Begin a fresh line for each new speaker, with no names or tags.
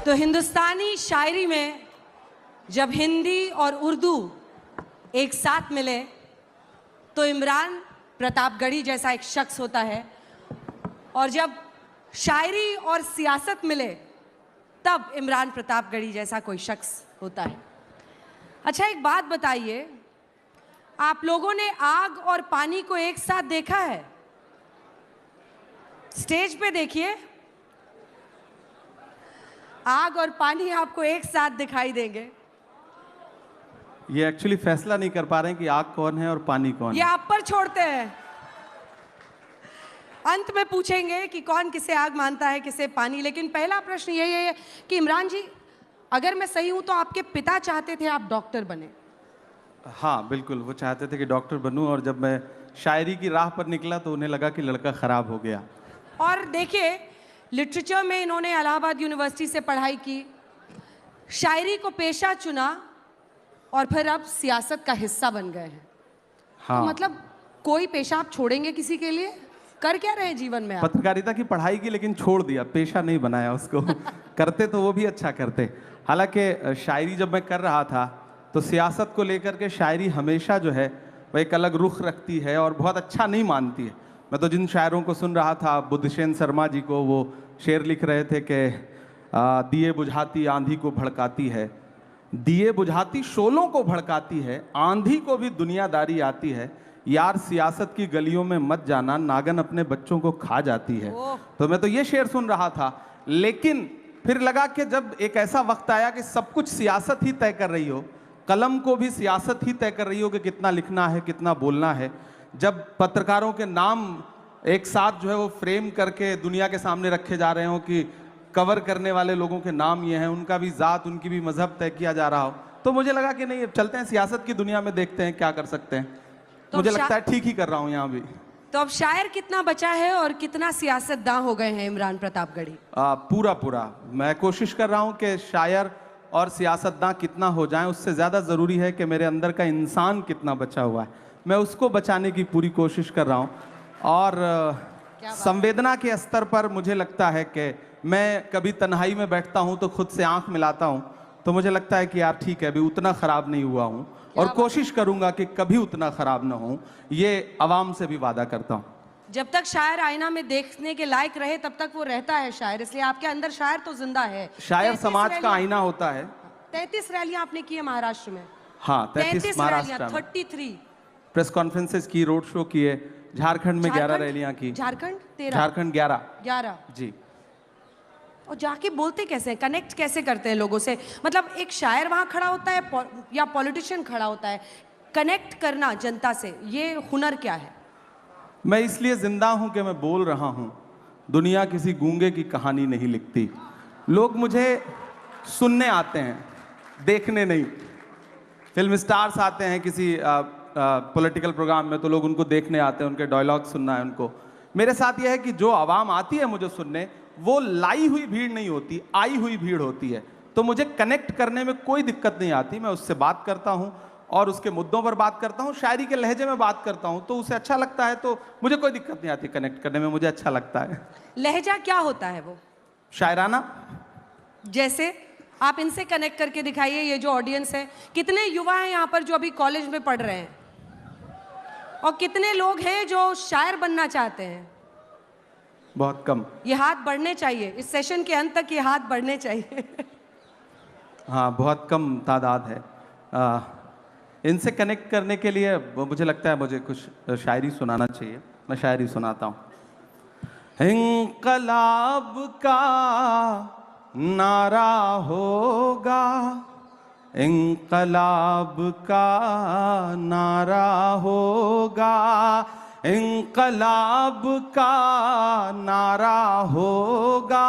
तो हिंदुस्तानी शायरी में जब हिंदी और उर्दू एक साथ मिले तो इमरान प्रतापगढ़ी जैसा एक शख्स होता है, और जब शायरी और सियासत मिले तब इमरान प्रतापगढ़ी जैसा कोई शख्स होता है। अच्छा, एक बात बताइए, आप लोगों ने आग और पानी को एक साथ देखा है? स्टेज पे देखिए, आग और पानी आपको एक साथ दिखाई देंगे।
ये एक्चुअली फैसला नहीं कर पा रहे हैं कि आग कौन है और पानी कौन है।
ये आप पर छोड़ते हैं। अंत में पूछेंगे कि कौन किसे आग मानता है, किसे पानी। लेकिन पहला प्रश्न यही है कि इमरान जी, अगर मैं सही हूं तो आपके पिता चाहते थे आप डॉक्टर बने।
हाँ बिल्कुल, वो चाहते थे कि डॉक्टर बनूं, और जब मैं शायरी की राह पर निकला तो उन्हें लगा कि लड़का खराब हो गया।
और देखिए, लिटरेचर में इन्होंने इलाहाबाद यूनिवर्सिटी से पढ़ाई की, शायरी को पेशा चुना और फिर अब सियासत का हिस्सा बन गए हैं।
हाँ,
तो मतलब कोई पेशा आप छोड़ेंगे किसी के लिए? कर क्या रहे हैं जीवन में आप?
पत्रकारिता की पढ़ाई की, लेकिन छोड़ दिया, पेशा नहीं बनाया उसको। करते तो वो भी अच्छा करते। हालांकि शायरी जब मैं कर रहा था तो सियासत को लेकर के शायरी हमेशा जो है वह एक अलग रुख रखती है और बहुत अच्छा नहीं मानती है। मैं तो जिन शायरों को सुन रहा था, बुद्धसेन शर्मा जी को, वो शेर लिख रहे थे कि दिए बुझाती आंधी को भड़काती है, दिए बुझाती शोलों को भड़काती है, आंधी को भी दुनियादारी आती है, यार सियासत की गलियों में मत जाना, नागन अपने बच्चों को खा जाती है। तो मैं तो ये शेर सुन रहा था, लेकिन फिर लगा कि जब एक ऐसा वक्त आया कि सब कुछ सियासत ही तय कर रही हो, कलम को भी सियासत ही तय कर रही हो कि कितना लिखना है, कितना बोलना है, जब पत्रकारों के नाम एक साथ जो है वो फ्रेम करके दुनिया के सामने रखे जा रहे हो कि कवर करने वाले लोगों के नाम ये हैं, उनका भी ज़ात, उनकी भी मजहब तय किया जा रहा हो, तो मुझे लगा कि नहीं, अब चलते हैं सियासत की दुनिया में, देखते हैं क्या कर सकते हैं। तो मुझे लगता है ठीक ही कर रहा हूँ यहाँ भी।
तो अब शायर कितना बचा है और कितना सियासतदान हो गए हैं इमरान प्रतापगढ़ी?
पूरा पूरा मैं कोशिश कर रहा हूँ कि शायर और सियासतदान कितना हो जाएं, उससे ज़्यादा ज़रूरी है कि मेरे अंदर का इंसान कितना बचा हुआ है, मैं उसको बचाने की पूरी कोशिश कर रहा हूँ। और संवेदना के स्तर पर मुझे लगता है कि मैं कभी तन्हाई में बैठता हूँ तो खुद से आंख मिलाता हूँ, तो मुझे लगता है कि यार ठीक है, अभी उतना ख़राब नहीं हुआ हूँ, और कोशिश करूँगा कि कभी उतना ख़राब ना हो, ये आवाम से भी वादा करता हूँ।
जब तक शायर आईना में देखने के लायक रहे तब तक वो रहता है शायर, इसलिए आपके अंदर शायर तो जिंदा है।
शायर समाज का आईना होता है।
33 रैलियां आपने की है महाराष्ट्र में।
हाँ, 33 महाराष्ट्र में
33
प्रेस कॉन्फ्रेंसेस की, रोड शो किए, झारखंड में 11 रैलियां की।
झारखंड 13,
झारखंड 11 जी।
और जाके बोलते कैसे हैं, कनेक्ट कैसे करते हैं लोगों से? मतलब एक शायर वहां खड़ा होता है या पॉलिटिशियन खड़ा होता है, कनेक्ट करना जनता से, ये हुनर क्या है?
मैं इसलिए जिंदा हूं कि मैं बोल रहा हूं, दुनिया किसी गूंगे की कहानी नहीं लिखती। लोग मुझे सुनने आते हैं, देखने नहीं। फिल्म स्टार्स आते हैं किसी पॉलिटिकल प्रोग्राम में तो लोग उनको देखने आते हैं, उनके डायलॉग सुनना है उनको। मेरे साथ यह है कि जो आवाम आती है मुझे सुनने, वो लाई हुई भीड़ नहीं होती, आई हुई भीड़ होती है। तो मुझे कनेक्ट करने में कोई दिक्कत नहीं आती, मैं उससे बात करता हूँ और उसके मुद्दों पर बात करता हूँ, शायरी के लहजे में बात करता हूँ, तो उसे अच्छा लगता है, तो मुझे कोई दिक्कत नहीं आती कनेक्ट करने में, मुझे अच्छा लगता है।
लहजा क्या होता है वो?
शायराना।
जैसे आप इनसे कनेक्ट करके दिखाइए, ये जो ऑडियंस है, कितने युवा हैं यहाँ पर जो अभी कॉलेज में पढ़ रहे हैं, और कितने लोग हैं जो शायर बनना चाहते हैं?
बहुत कम। ये
हाथ बढ़ने चाहिए, इस सेशन के अंत तक ये हाथ बढ़ने चाहिए।
हाँ, बहुत कम तादाद है। इनसे कनेक्ट करने के लिए मुझे लगता है मुझे कुछ शायरी सुनाना चाहिए। मैं शायरी सुनाता हूँ। इंकलाब का नारा होगा, इंकलाब का नारा होगा, इंकलाब का नारा होगा।